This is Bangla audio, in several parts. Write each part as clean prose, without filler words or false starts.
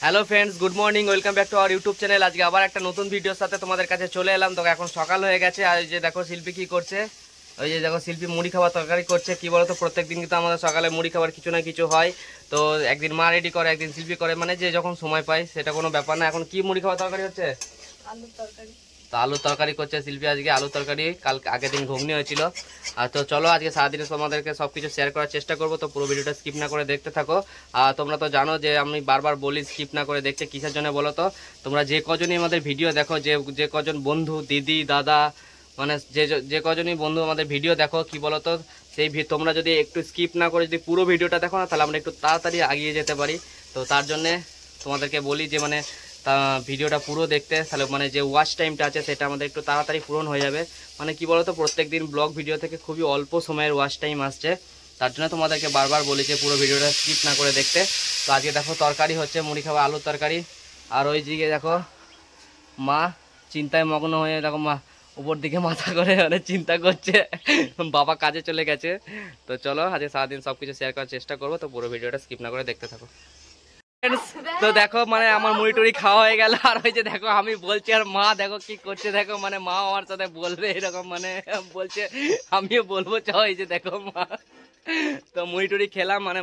Hello friends, good morning, welcome back to our YouTube channel. আজকে আবার একটা নতুন ভিডিওর সাথে তোমাদের কাছে চলে এলাম। তো এখন সকাল হয়ে গেছে, আর এই যে দেখো শিল্পী কি করছে। ওই যে দেখো শিল্পী মুড়ি খাবার তরকারি করছে। কি বলতো, প্রত্যেক দিন কিন্তু আমাদের সকালে মুড়ি খাবার কিছু না কিছু হয়। তো একদিন মা রেডি করে, একদিন শিল্পী করে, মানে যে যখন সময় পায় সেটা কোনো ব্যাপার না। এখন কি মুড়ি খাবার তরকারি হচ্ছে? আলুর তরকারি। তো আলুর তরকারি করছে শিল্পী আজকে, আলুর তরকারি। আগের দিন ঘুগনি হয়েছিল। আর তো চলো আজকে সারাদিনে তোমাদেরকে সব কিছু শেয়ার করার চেষ্টা করবো। তো পুরো ভিডিওটা স্কিপ না করে দেখতে থাকো। আর তোমরা তো জানো যে আমি বারবার বলি স্কিপ না করে দেখতে, কিসের জন্য বলো তো? তোমরা যে কজনই আমাদের ভিডিও দেখো, যে কজন বন্ধু, দিদি, দাদা, মানে যে কজনই বন্ধু আমাদের ভিডিও দেখো, কি বলো তো, সেই তোমরা যদি একটু স্কিপ না করে যদি পুরো ভিডিওটা দেখো না, তাহলে আমরা একটু তাড়াতাড়ি এগিয়ে যেতে পারি। তো তার জন্যে তোমাদেরকে বলি যে মানে তা ভিডিওটা পুরো দেখতে, তাহলে মানে যে ওয়াচ টাইমটা আছে সেটা আমাদের একটু তাড়াতাড়ি পূরণ হয়ে যাবে। মানে কি বলতো, প্রত্যেক দিন ব্লগ ভিডিও থেকে খুবই অল্প সময়ের ওয়াচ টাইম আসছে। তার জন্য তোমাদেরকে বারবার বলি যে পুরো ভিডিওটা স্কিপ না করে দেখতে। তো আজকে দেখো তরকারি হচ্ছে মুড়ি খাওয়া আলুর তরকারি। আর ওই দিকে দেখো মা চিন্তায় মগ্ন হয়ে, দেখো মা উপর দিকে মাথা করে মানে চিন্তা করছে, বাবা কাজে চলে গেছে। তো চলো আজকে সারাদিন সব কিছু শেয়ার করার চেষ্টা করবো। তো পুরো ভিডিওটা স্কিপ না করে দেখতে থাকো। তো দেখো মানে আমার মুড়ি টুড়ি খাওয়া হয়ে গেল। আর ওই যে দেখো আমি বলছি, আর মা দেখো কি করছে, দেখো মানে মা আমার সাথে বলবে এরকম, মানে বলছে আমিও বলবো চ। এই যে দেখো মা, তো মুড়ি টুড়ি খেলাম, মানে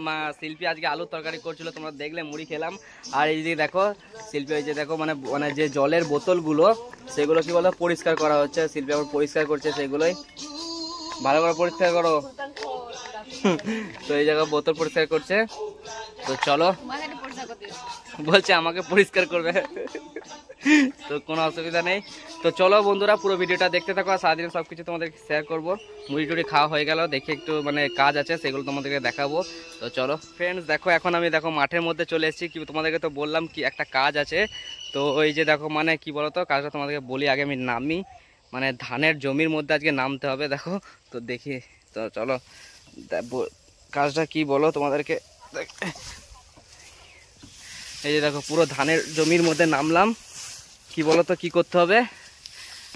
মা শিল্পী আজকে আলুর তরকারি করছিল, তোমরা দেখলে মুড়ি খেলাম। আর এই যে দেখো শিল্পী, ওই যে দেখো মানে মানে যে জলের বোতলগুলো সেগুলো কি বলো পরিষ্কার করা হচ্ছে। শিল্পী আবার পরিষ্কার করছে সেগুলোই, ভালো করে পরিষ্কার করো। তো এই জায়গায় বোতল পরিষ্কার করছে। তো চলো, বলছে আমাকে পরিষ্কার করবে, তো কোনো অসুবিধা নেই। তো চলো বন্ধুরা পুরো ভিডিওটা দেখতে থাকো, আর সারাদিন সব কিছু তোমাদেরকে শেয়ার করবো। মুড়ি টুড়ি খাওয়া হয়ে গেল, দেখি একটু মানে কাজ আছে সেগুলো তোমাদেরকে দেখাবো। তো চলো ফ্রেন্ডস, দেখো এখন আমি দেখো মাঠের মধ্যে চলে এসেছি। কি তোমাদেরকে তো বললাম কি একটা কাজ আছে। তো ওই যে দেখো মানে কি বলতো, কাজটা তোমাদেরকে বলি আগে, আমি নামি মানে ধানের জমির মধ্যে আজকে নামতে হবে। দেখো তো দেখি, তো চলো কাজটা কি বলো তোমাদেরকে। এই যে দেখো পুরো ধানের জমির মধ্যে নামলাম। কি বলো তো কি করতে হবে?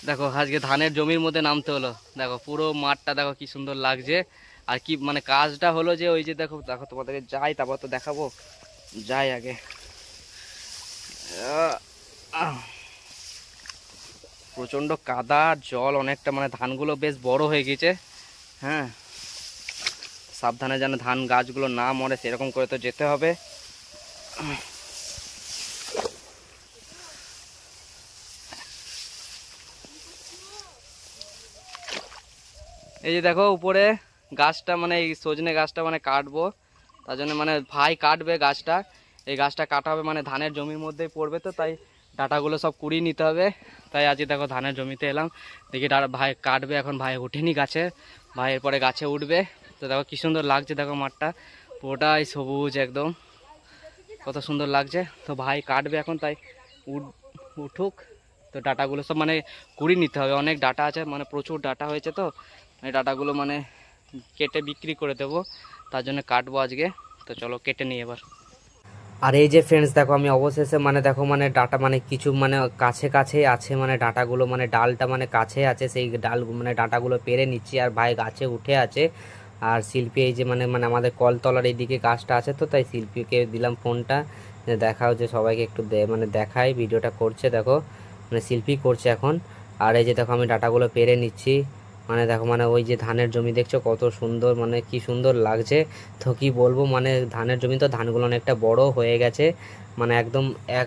দেখো আজকে ধানের জমির মধ্যে নামতে হলো। দেখো পুরো মাঠটা দেখো কি সুন্দর লাগছে। আর কি মানে কাজটা হলো যে ওই যে দেখো দেখো তোমাদেরকে যাই, তারপর তো দেখাবো। যাই আগে। প্রচন্ড কাদা, জল অনেকটা, মানে ধানগুলো বেশ বড় হয়ে গেছে। হ্যাঁ, সাবধানে যেন ধান গাছগুলো না মরে সেরকম করে তো যেতে হবে। এই যে দেখো উপরে গাছটা, মানে এই সজনে গাছটা মানে কাটবো, তার জন্য মানে ভাই কাটবে গাছটা। এই গাছটা কাটা হবে মানে ধানের জমির মধ্যেই পড়বে, তো তাই ডাটাগুলো সব কুড়িয়ে নিতে হবে। তাই আজকে দেখো ধানের জমিতে এলাম, দেখি ভাই কাটবে। এখন ভাই উঠেনি গাছে, ভাই এরপরে গাছে উঠবে। তো দেখো কি সুন্দর লাগছে, দেখো মাঠটা পুরোটাই সবুজ একদম, কত সুন্দর লাগছে। তো ভাই কাটবে এখন, তাই উঠুক। তো ডাটাগুলো সব মানে কুড়িয়ে নিতে হবে, অনেক ডাটা আছে, মানে প্রচুর ডাটা হয়েছে। তো এই ডাটাগুলো মানে কেটে বিক্রি করে দেবো, তার জন্য কাটবো আজকে। তো চলো কেটে নিই এবার। আর এই যে ফ্রেন্ডস দেখো আমি অবশেষে মানে দেখো মানে ডাটা মানে কিছু মানে কাছে কাছেই আছে, মানে ডাটাগুলো মানে ডালটা মানে কাছে আছে, সেই ডাল মানে ডাটাগুলো পেরে নিচ্ছি। আর ভাই গাছে উঠে আছে। আর শিল্পী এই যে মানে মানে আমাদের কলতলার এইদিকে গাছটা আছে, তো তাই শিল্পীকে দিলাম ফোনটা, দেখাও যে সবাইকে একটু মানে দেখাই ভিডিওটা করছে। দেখো মানে শিল্পী করছে এখন। আর এই যে দেখো আমি ডাটাগুলো পেরে নিচ্ছি। মানে দেখো মানে ওই যে ধানের জমি দেখছো কত সুন্দর, মানে কি সুন্দর লাগছে। তো কি বলবো, মানে ধানের জমি, তো ধানগুলো অনেকটা বড় হয়ে গেছে, মানে একদম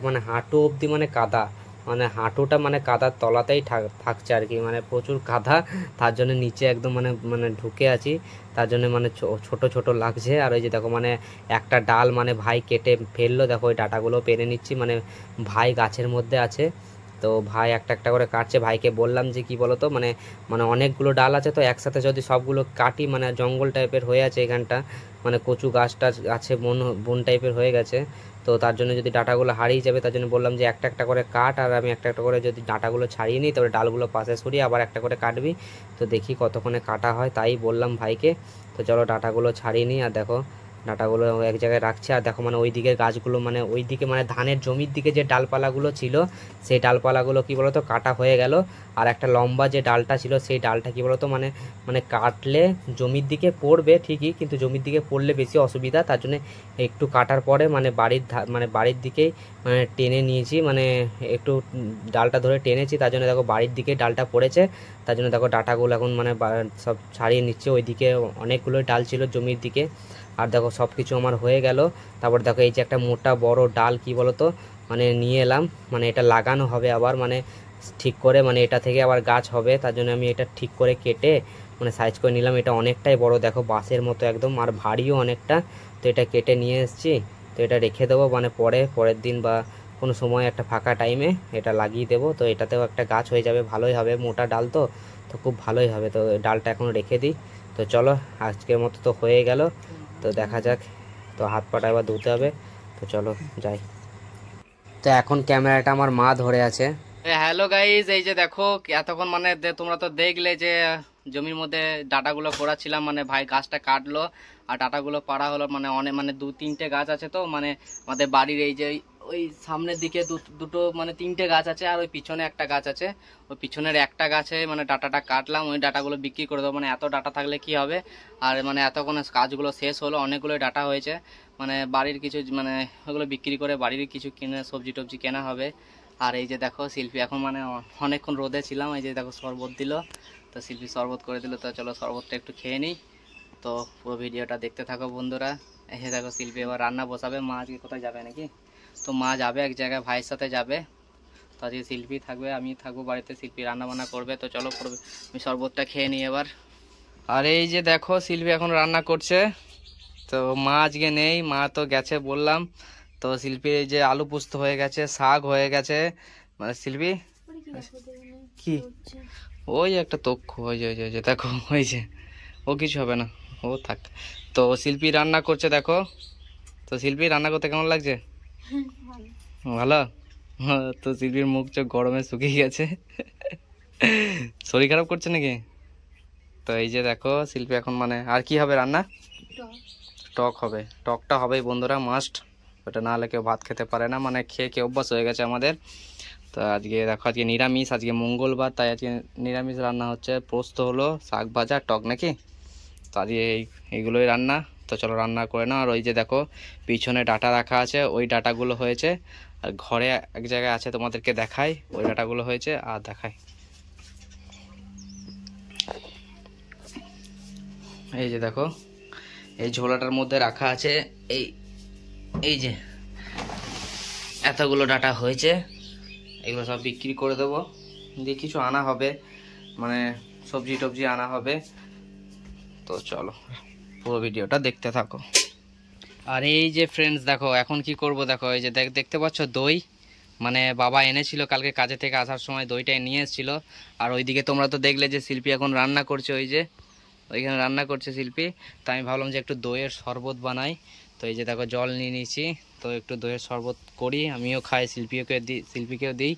মানে হাঁটু অবধি মানে কাদা, মানে হাঁটুটা মানে কাদার তলাতেই থাকছে আর কি, মানে প্রচুর কাদা। তার জন্য নিচে একদম মানে মানে ঢুকে আছি, তার জন্য মানে ছোট ছোট লাগছে। আর ওই যে দেখো মানে একটা ডাল মানে ভাই কেটে ফেললো, দেখো ওই ডাটাগুলো পেরে নিচ্ছি, মানে ভাই গাছের মধ্যে আছে। তো ভাই একটা একটা করে কাটছে। ভাইকে বললাম যে কি বলতো, মানে মানে অনেকগুলো ডাল আছে, তো একসাথে যদি সবগুলো কাটি মানে জঙ্গল টাইপের হয়ে আছে এখানটা, মানে কচু গাছটা আছে, বন বন টাইপের হয়ে গেছে। তো তার জন্য যদি ডাটাগুলো হারিয়ে যাবে, তার জন্য বললাম যে একটা একটা করে কাট, আর আমি একটা একটা করে যদি ডাটাগুলো ছাড়িয়ে নিই, তবে ডালগুলো পাশে সরিয়ে আবার একটা করে কাটবি। তো দেখি কতক্ষণে কাটা হয়, তাই বললাম ভাইকে। তো চলো ডাটাগুলো ছাড়িয়ে নিই। আর দেখো ডাটাগুলো এক জায়গায় রাখছে। আর দেখো মানে ওই দিকের গাছগুলো মানে ওই দিকে মানে ধানের জমির দিকে যে ডালপালাগুলো ছিল সেই ডালপালাগুলো কি বলতো কাটা হয়ে গেল। আর একটা লম্বা যে ডালটা ছিল সেই ডালটা কি বলতো মানে মানে কাটলে জমির দিকে পড়বে ঠিকই, কিন্তু জমির দিকে পড়লে বেশি অসুবিধা, তার জন্য একটু কাটার পরে মানে মানে বাড়ির দিকেই মানে টেনে নিয়েছি, মানে একটু ডালটা ধরে টেনেছি, তার জন্য দেখো বাড়ির দিকে ডালটা পড়েছে। তার জন্য দেখো ডাটাগুলো এখন মানে সব ছাড়িয়ে নিচ্ছে। ওইদিকে অনেকগুলো ডাল ছিল জমির দিকে। আর দেখো সব কিছু আমার হয়ে গেল। তারপর দেখো এই যে একটা মোটা বড় ডাল কি বলতো মানে নিয়ে এলাম, মানে এটা লাগানো হবে আবার, মানে ঠিক করে, মানে এটা থেকে আবার গাছ হবে, তার জন্য আমি এটা ঠিক করে কেটে মানে সাইজ করে নিলাম। এটা অনেকটাই বড় দেখো, বাঁশের মতো একদম, আর ভারীও অনেকটা। তো এটা কেটে নিয়ে এসেছি। তো এটা রেখে দেবো, মানে পরের দিন বা কোনো সময় একটা ফাঁকা টাইমে এটা লাগিয়ে দেবো। তো এটাতেও একটা গাছ হয়ে যাবে, ভালোই হবে, মোটা ডাল তো তো খুব ভালোই হবে। তো ডালটা এখন রেখে দিই। তো চলো আজকের মতো তো হয়ে গেল, তো দেখা যাক। তো হাত পাটা এবার ধুতে হবে, তো চলো যাই। তো এখন ক্যামেরাটা আমার মা ধরে আছে। হ্যালো গাইজ, এই যে দেখো এতক্ষণ মানে তোমরা তো দেখলে যে জমির মধ্যে ডাটাগুলো করাচ্ছিলাম, মানে ভাই গাছটা কাটলো আর ডাটাগুলো পাড়া হলো, মানে অনেক মানে 2-3টে গাছ আছে। তো মানে আমাদের বাড়ির এই যে ওই সামনের দিকে দুটো মানে 3টে গাছ আছে, আর ওই পিছনে একটা গাছ আছে। ওই পিছনের একটা গাছে মানে ডাটাটা কাটলাম, ওই ডাটাগুলো বিক্রি করে দেবো। মানে এত ডাটা থাকলে কি হবে, আর মানে এতক্ষণ কাজগুলো শেষ হলো, অনেকগুলো ডাটা হয়েছে। মানে বাড়ির কিছু মানে ওগুলো বিক্রি করে বাড়ির কিছু কিনে সবজি টবজি কেনা হবে। আর এই যে দেখো শিল্পী এখন মানে অনেকক্ষণ রোদে ছিলাম, এই যে দেখো শরবত দিল, তো শিল্পী শরবত করে দিল। তো চলো শরবতটা একটু খেয়ে নিই। তো পুরো ভিডিওটা দেখতে থাকো বন্ধুরা। এই যে দেখো শিল্পী এবার রান্না বসাবে। মা আজকে কোথায় যাবে নাকি? তো মা যাবে এক জায়গায়, ভাইয়ের সাথে যাবে। তো আজকে শিল্পী থাকবে, আমি থাকবো বাড়িতে, শিল্পী রান্না বান্না করবে। তো চলো আমি শরবতটা খেয়ে নিই এবার। আর এই যে দেখো শিল্পী এখন রান্না করছে। তো মা আজকে নেই, মা তো গেছে বললাম। তো শিল্পীর এই যে আলু পোস্ত হয়ে গেছে, শাক হয়ে গেছে। মানে শিল্পী কি ওই একটা তক্ষ হয়ে যে দেখো হয়েছে, ও কিছু হবে না, ও থাক। তো শিল্পী রান্না করছে দেখো। তো শিল্পী রান্না করতে কেমন লাগছে? ভালো। তো শিল্পীর মুখ চোখ গরমে শুকিয়ে গেছে, শরীর খারাপ করছে নাকি? তো এই যে দেখো শিল্পী এখন মানে আর কি হবে রান্না? টক হবে, টকটা হবেই বন্ধুরা, মাস্ট। ওটা না হলে কেউ ভাত খেতে পারে না, মানে খেয়ে খেয়ে অভ্যাস হয়ে গেছে আমাদের। তো আজকে দেখো আজকে নিরামিষ, আজকে মঙ্গলবার, তাই আজকে নিরামিষ রান্না হচ্ছে। পোস্ত হলো, শাক ভাজা, টক নাকি। তো আজকে এইগুলোই রান্না। তো চলো রান্না করে নাও। আর ওই যে দেখো পিছনে ডাটা রাখা আছে, ওই ডাটাগুলো হয়েছে। আর ঘরে এক জায়গায় আছে, তোমাদেরকে দেখাই, ওই ডাটাগুলো হয়েছে আর দেখাই। এই যে দেখো এই ঝোলাটার মধ্যে রাখা আছে, এই এই যে এতগুলো ডাটা হয়েছে। এগুলো সব বিক্রি করে দেবো, দিয়ে কিছু আনা হবে, মানে সবজি টবজি আনা হবে। তো চলো পুরো ভিডিওটা দেখতে থাকো। আর এই যে ফ্রেন্ডস দেখো এখন কি করব, দেখো এই যে দেখতে পাচ্ছ দই, মানে বাবা এনেছিল কালকে কাজে থেকে আসার সময়, দইটা নিয়ে এসেছিল। আর ওইদিকে তোমরা তো দেখলে যে শিল্পী এখন রান্না করছে, ওই যে ওইখানে রান্না করছে শিল্পী। তো আমি ভাবলাম যে একটু দইয়ের শরবত বানাই। তো এই যে দেখো জল নিয়ে নিয়েছি, তো একটু দইয়ের শরবত করি, আমিও খাই, শিল্পীকেও দিই।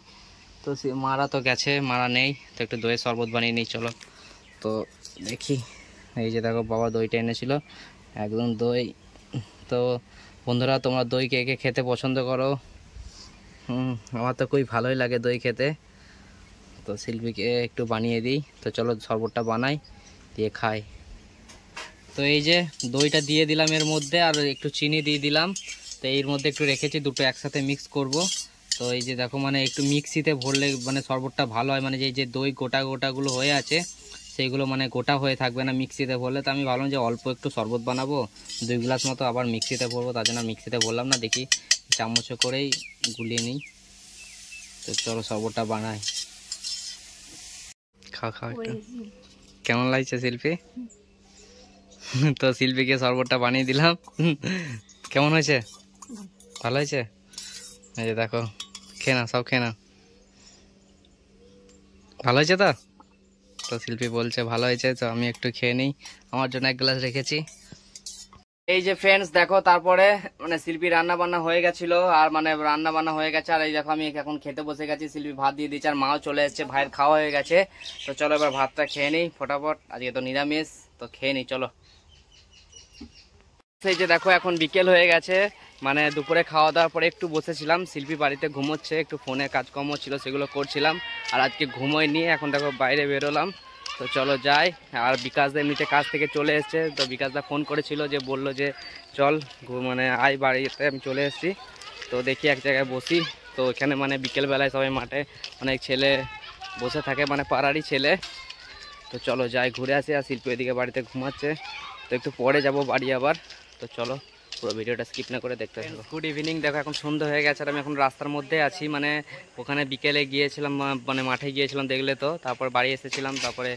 তো মারা তো গেছে, মারা নেই, তো একটু দইয়ের শরবত বানিয়ে নিই চলো। তো দেখি এই যে দেখো বাবা দইটা এনেছিল, একদম দই। তো বন্ধুরা তোমরা দই কে কে খেতে পছন্দ করো? আমার তো খুবই ভালোই লাগে দই খেতে। তো শিল্পীকে একটু বানিয়ে দিই। তো চলো শরবতটা বানাই, দিয়ে খাই। তো এই যে দইটা দিয়ে দিলাম এর মধ্যে, আর একটু চিনি দিয়ে দিলাম। তো এর মধ্যে একটু রেখেছি, দুটো একসাথে মিক্স করব। তো এই যে দেখো মানে একটু মিক্সিতে ভরলে মানে শরবতটা ভালো হয়, মানে যে দই গোটা গোটাগুলো হয়ে আছে সেইগুলো মানে গোটা হয়ে থাকবে না মিক্সিতে ভরলে। তো আমি ভাবলাম যে অল্প একটু শরবত বানাবো, 2 গ্লাস মতো, আবার মিক্সিতে ভরবো, তার জন্য মিক্সিতে ভরলাম না, দেখি চামচে করেই গুলিয়ে নিই। তো চলো শরবতটা বানাই, খাও একটু। কেমন লাগছে শিল্পী? তো শিল্পীকে শরবতটা বানিয়ে দিলাম, কেমন হয়েছে? ভালো হয়েছে। এই যে দেখো খেয়ে না, সব খেয়ে না, ভালো হয়েছে তো? তো শিল্পী বলছে ভালো হয়েছে, তো আমি একটু খেয়ে নিই, আমার জন্য 1 গ্লাস রেখেছি। এই যে ফ্রেন্ডস দেখো তারপরে মানে শিল্পী রান্না বান্না হয়ে গেছিল, আর মানে রান্না বান্না হয়ে গেছে। আর এই দেখো আমি এখন খেতে বসে গেছি, শিল্পী ভাত দিয়ে দিচ্ছে, আর মাও চলে এসেছে, ভাইয়ের খাওয়া হয়ে গেছে। তো চলো এবার ভাতটা খেয়ে নিই ফটাফট, আজকে তো নিরামিষ, তো খেয়ে নিই চলো। এই যে দেখো এখন বিকেল হয়ে গেছে, মানে দুপুরে খাওয়া দাওয়ার পরে একটু বসেছিলাম, শিল্পী বাড়িতে ঘুমোচ্ছে, একটু ফোনে কাজকর্ম ছিল সেগুলো করছিলাম, আর আজকে ঘুমোই নিয়ে এখন দেখো বাইরে বেরোলাম। তো চলো যাই। আর বিকাশদা এমনিতে কাজ থেকে চলে এসছে, তো বিকাশদা ফোন করেছিল যে বললো যে চল মানে আয় বাড়িতে, আমি চলে এসেছি। তো দেখি এক জায়গায় বসি। তো এখানে মানে বিকেলবেলায় সবাই মাঠে অনেক ছেলে বসে থাকে, মানে পাড়ারই ছেলে। তো চলো যাই ঘুরে আসি। আর শিল্পী এদিকে বাড়িতে ঘুমাচ্ছে, তো একটু পরে যাব বাড়ি আবার। তো চলো পুরো ভিডিওটা স্কিপ না করে দেখতে থাকো। Good evening. দেখো এখন সন্ধ্যা হয়ে গেছে আর আমি এখন রাস্তার মধ্যে আছি, মানে ওখানে বিকেলে গিয়েছিলাম, মানে মাঠে গিয়েছিলাম দেখলে তো, তারপর বাড়ি এসেছিলাম, তারপরে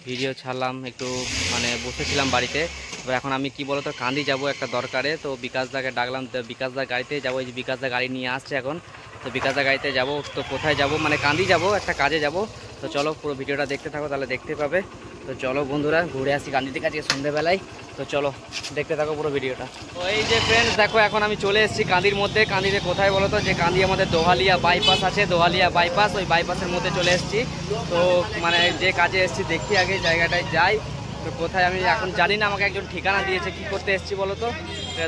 ভিডিও ছাড়লাম, একটু মানে বসেছিলাম বাড়িতে। এবার এখন আমি কি বলতো কান্দি যাব একটা দরকারে, তো বিকাশদাকে ডাকলাম, তো বিকাশদার গাড়িতে যাবো। এই যে বিকাশদা গাড়ি নিয়ে আসছে এখন, তো বিকাশদার গাড়িতে যাব। তো কোথায় যাব, মানে কান্দি যাব, একটা কাজে যাব। তো চলো পুরো ভিডিওটা দেখতে থাকো, তাহলে দেখতে পাবে। তো চলো বন্ধুরা ঘুরে আসি কান্দি থেকে আজকে সন্ধ্যেবেলায়। তো চলো দেখতে থাকো পুরো ভিডিওটা। তো এই যে ফ্রেন্ডস দেখো এখন আমি চলে এসেছি কান্দির মধ্যে। কান্দিতে কোথায় বলো তো, যে কান্দি আমাদের দোহালিয়া বাইপাস আছে, দোহালিয়া বাইপাস, ওই বাইপাসের মধ্যে চলে এসেছি। তো মানে যে কাজে এসেছি দেখি আগে জায়গাটায় যাই। তো কোথায় আমি এখন জানি না, আমাকে একজন ঠিকানা দিয়েছে, কি করতে এসেছি বলো তো,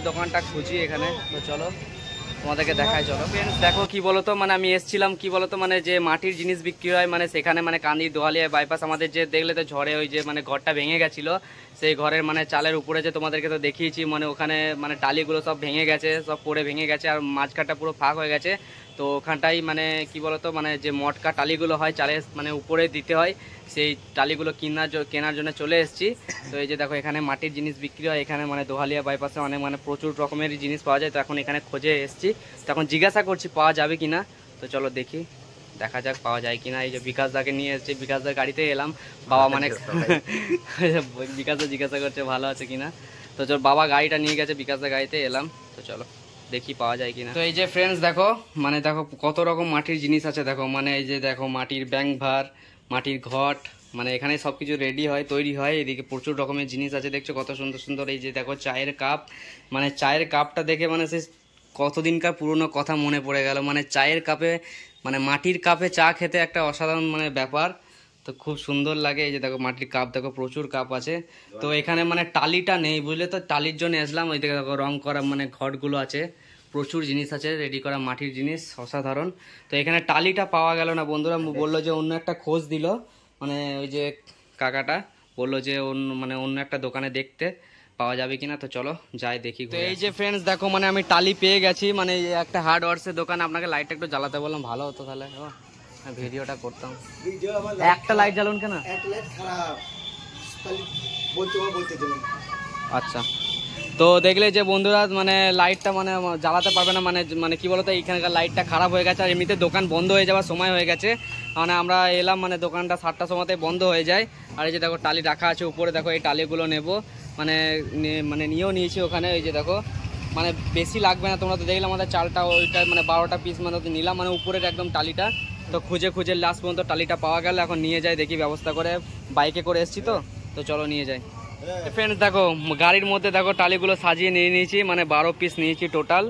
দোকানটা খুঁজি এখানে। তো চলো তোমাদেরকে দেখায়। চলো ফ্রেন্ডস দেখো কি বলতো, মানে আমি এসেছিলাম কি বলতো, মানে যে মাটির জিনিস বিক্রি হয়, মানে সেখানে মানে কান্দি দোহালিয়া বাইপাস আমাদের যে দেখলে তো ঝড়ে ওই যে মানে ঘরটা ভেঙে গেছিলো, সেই ঘরের মানে চালের উপরে যে তোমাদেরকে তো দেখিয়েছি, মানে ওখানে মানে টালিগুলো সব ভেঙে গেছে, সব পড়ে ভেঙে গেছে, আর মাঝখানটা পুরো ফাঁক হয়ে গেছে। তো ওখানটাই মানে কি বলতো, মানে যে মটকা টালিগুলো হয় চালের মানে উপরে দিতে হয়, সেই টালিগুলো কেনার জন্য চলে এসেছি। তো এই যে দেখো এখানে মাটির জিনিস বিক্রি হয়, এখানে মানে দোহালিয়া বাইপাসে অনেক মানে প্রচুর রকমের জিনিস পাওয়া যায়। তো এখন এখানে খোঁজে এসেছি, তখন জিজ্ঞাসা করছি পাওয়া যাবে কিনা। তো চলো দেখি, দেখা যাক পাওয়া যায় কিনা। এই যে বিকাশদাকে নিয়ে এসেছি, বিকাশদার গাড়িতে এলাম। বাবা মানে বিকাশদা জিজ্ঞাসা করছে ভালো আছে কিনা। তো চল বাবা গাড়িটা নিয়ে গেছে, বিকাশদার গাড়িতে এলাম। তো চলো দেখি পাওয়া যায় কিনা। তো এই যে ফ্রেন্ডস দেখো, মানে দেখো কত রকম মাটির জিনিস আছে দেখো, মানে এই যে দেখো মাটির ব্যাংক ভার, মাটির ঘট, মানে এখানে সব কিছু রেডি হয়, তৈরি হয়। এদিকে প্রচুর রকমের জিনিস আছে, দেখছো কত সুন্দর সুন্দর। এই যে দেখো চায়ের কাপ, মানে চায়ের কাপটা দেখে মানে সে কতদিনকার পুরনো কথা মনে পড়ে গেল। মানে চায়ের কাপে, মানে মাটির কাপে চা খেতে একটা অসাধারণ মানে ব্যাপার, তো খুব সুন্দর লাগে। এই যে দেখো মাটির কাপ, দেখো প্রচুর কাপ আছে। তো এখানে মানে টালিটা নেই বুঝলে, তো টালির জন্য আসলাম। ওই দিকে দেখো রং করা মানে ঘটগুলো আছে, প্রচুর জিনিস আছে রেডি করা মাটির জিনিস, অসাধারণ। তো এখানে টালিটা পাওয়া গেল না বন্ধুরা, বললো যে অন্য একটা খোঁজ দিল, মানে ওই যে কাকাটা বললো যে অন্য একটা দোকানে দেখতে পাওয়া যাবে কিনা। তো চলো যাই দেখি। তো এই যে ফ্রেন্ডস দেখো, মানে আমি টালি পেয়ে গেছি, মানে একটা হার্ডওয়ার্সের দোকান। আপনাকে লাইটটা একটু জ্বালাতে বললাম, ভালো হতো তাহলে ভিডিওটা করতাম। একটা লাইট জ্বালুন কেন, আচ্ছা। তো দেখলে যে বন্ধুরা, মানে লাইটটা মানে জ্বালাতে পারবে না, মানে মানে কি বলতো এইখানকার লাইটটা খারাপ হয়ে গেছে, আর এমনিতে দোকান বন্ধ হয়ে যাওয়ার সময় হয়ে গেছে। মানে আমরা এলাম, মানে দোকানটা 7টার সময়তে বন্ধ হয়ে যায়। আর এই যে দেখো টালি রাখা আছে উপরে, দেখো এই টালিগুলো নেব, মানে নিয়েও নিয়েছি ওখানে। এই যে দেখো মানে বেশি লাগবে না, তোমরা তো দেখলে আমাদের চালটা ওইটা মানে 12টা পিস মানে নিলাম, মানে উপরের একদম টালিটা। তো খুঁজে খুঁজে লাস্ট পর্যন্ত টালিটা পাওয়া গেল, এখন নিয়ে যাই দেখি ব্যবস্থা করে, বাইকে করে এসছি তো চলো নিয়ে যাই। ফ্রেন্ডস দেখো গাড়ির মধ্যে দেখো টালিগুলো সাজিয়ে নিয়ে নিয়েছি, মানে 12 পিস নিয়েছি টোটাল।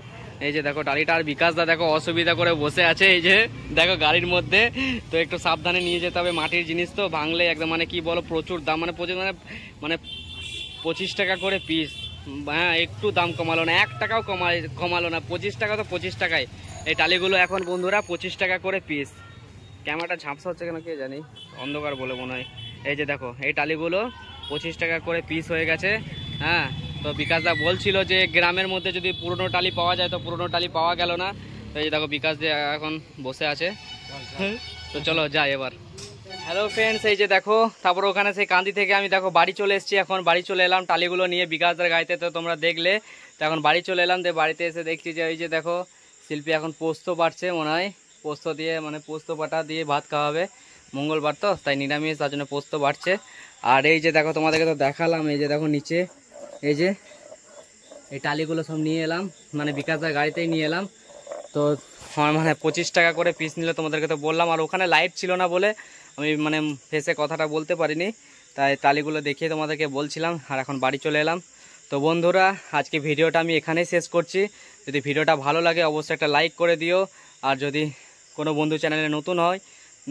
এই যে দেখো টালিটা, আর বিকাশদা দেখো অসুবিধা করে বসে আছে এই যে দেখো গাড়ির মধ্যে। তো একটু সাবধানে নিয়ে যেতে হবে, মাটির জিনিস তো ভাঙলে একদম মানে কি বলো প্রচুর দাম, মানে প্রচুর মানে 25 টাকা করে পিস। হ্যাঁ একটু দাম কমালো না, 1 টাকাও কমালো না, 25 টাকা তো 25 টাকায় এই টালিগুলো এখন বন্ধুরা 25 টাকা করে পিস। ক্যামেরাটা ঝাপসা হচ্ছে কেন কে জানি, অন্ধকার বলে মনে হয়। এই যে দেখো এই টালিগুলো 25 টাকা করে পিস হয়ে গেছে। হ্যাঁ তো বিকাশদা বলছিল যে গ্রামের মধ্যে যদি পুরনো টালি পাওয়া যায়, তো পুরনো টালি পাওয়া গেল না। তো এই যে দেখো বিকাশদা এখন বসে আছে। তো চলো যাই এবার। হ্যালো ফ্রেন্ডস, এই যে দেখো তারপর ওখানে সেই কান্দি থেকে আমি দেখো বাড়ি চলে এসেছি। এখন বাড়ি চলে এলাম টালিগুলো নিয়ে বিকাশদার গাড়িতে, তো তোমরা দেখলে। তো এখন বাড়ি চলে এলাম, তো বাড়িতে এসে দেখছি যে এই যে দেখো শিল্পী এখন পোস্ত বাটছে, মনে হয় পোস্ত দিয়ে মানে পোস্ত বাটা দিয়ে ভাত খাওয়াবে, মঙ্গলবার তো তাই নিরামিষ, তার জন্য পোস্ত বাটছে। আর এই যে দেখো তোমাদেরকে তো দেখালাম, এই যে দেখো নিচে এই যে এই টালিগুলো সব নিয়ে এলাম, মানে বিকাশদার গাড়িতেই নিয়ে এলাম। তো মানে 25 টাকা করে পিস নিল, তোমাদেরকে তো বললাম। আর ওখানে লাইট ছিল না বলে আমি মানে ফেসে কথাটা বলতে পারিনি, তাই টালিগুলো দেখিয়ে তোমাদেরকে বলছিলাম। আর এখন বাড়ি চলে এলাম। তো বন্ধুরা আজকে ভিডিওটা আমি এখানেই শেষ করছি। যদি ভিডিওটা ভালো লাগে অবশ্যই একটা লাইক করে দিও। আর যদি কোনো বন্ধু চ্যানেলে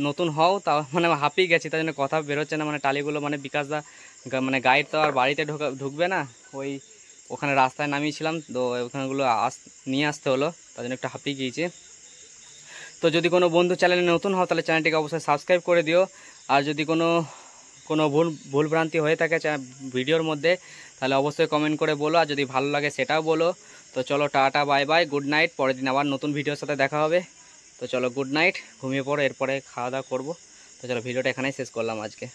নতুন হও তা মানে হাঁপিয়ে গেছি, তার জন্য কথা বেরোচ্ছে না, মানে টালিগুলো মানে বিকাশদা মানে গাইড তো আর বাড়িতে ঢুকবে না, ওখানে রাস্তায় নামিয়েছিলাম, তো ওখানেগুলো নিয়ে আসতে হলো, তার জন্য একটু হাঁপিয়ে গিয়েছি। তো যদি কোনো বন্ধু চ্যানেলে নতুন হও তাহলে চ্যানেলটিকে অবশ্যই সাবস্ক্রাইব করে দিও। আর যদি কোনো ভুলভ্রান্তি হয়ে থাকে ভিডিওর মধ্যে তাহলে অবশ্যই কমেন্ট করে বলো, আর যদি ভালো লাগে সেটাও বলো। তো চলো tata bye bye, good night, পরের দিন আবার নতুন ভিডিওর সাথে দেখা হবে। তো চলো গুড নাইট, ঘুমিয়ে পড়ো, এরপরে খাওয়া দাওয়া করবো। তো চলো ভিডিওটা এখানেই শেষ করলাম আজকে।